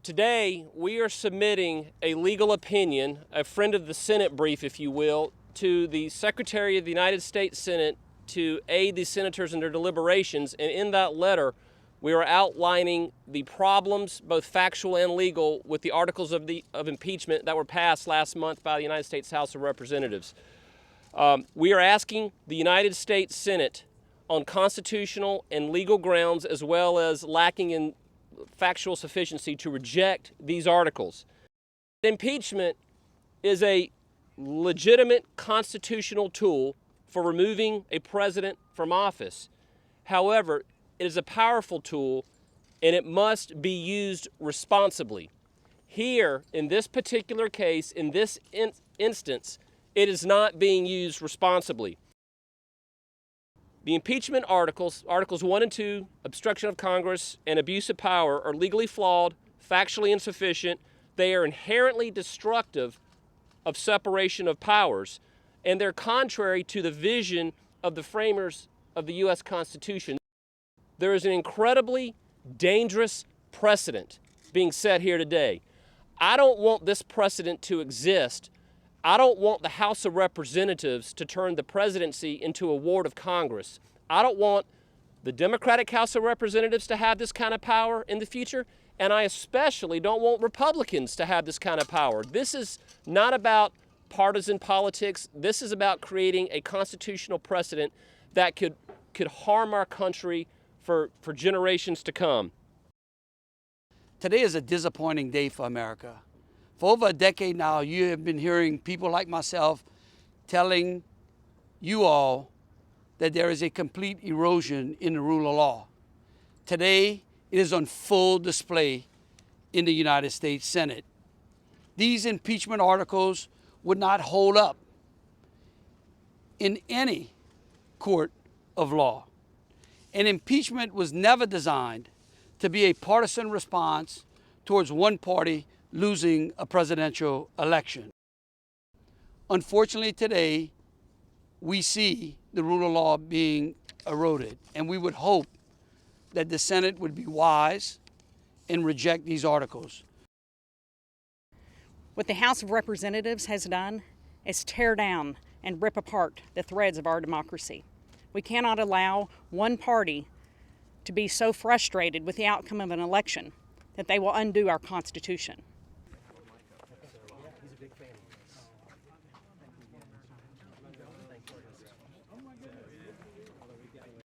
Today, we are submitting a legal opinion, a friend of the Senate brief, if you will, to the Secretary of the United States Senate to aid the senators in their deliberations. And in that letter, we are outlining the problems, both factual and legal, with the articles of impeachment that were passed last month by the United States House of Representatives. We are asking the United States Senate, on constitutional and legal grounds, as well as lacking in factual sufficiency, to reject these articles. Impeachment is a legitimate constitutional tool for removing a president from office. However, it is a powerful tool and it must be used responsibly. Here, in this particular case, in this instance, it is not being used responsibly. The impeachment articles 1 and 2, obstruction of Congress and abuse of power, are legally flawed, factually insufficient. They are inherently destructive of separation of powers, and they're contrary to the vision of the framers of the U.S. Constitution. There is an incredibly dangerous precedent being set here today. I don't want this precedent to exist. I don't want the House of Representatives to turn the presidency into a ward of Congress. I don't want the Democratic House of Representatives to have this kind of power in the future, and I especially don't want Republicans to have this kind of power. This is not about partisan politics. This is about creating a constitutional precedent that could harm our country for generations to come. Today is a disappointing day for America. For over a decade now, you have been hearing people like myself telling you all that there is a complete erosion in the rule of law. Today, it is on full display in the United States Senate. These impeachment articles would not hold up in any court of law. And impeachment was never designed to be a partisan response towards one party losing a presidential election. Unfortunately, today, we see the rule of law being eroded, and we would hope that the Senate would be wise and reject these articles. What the House of Representatives has done is tear down and rip apart the threads of our democracy. We cannot allow one party to be so frustrated with the outcome of an election that they will undo our Constitution.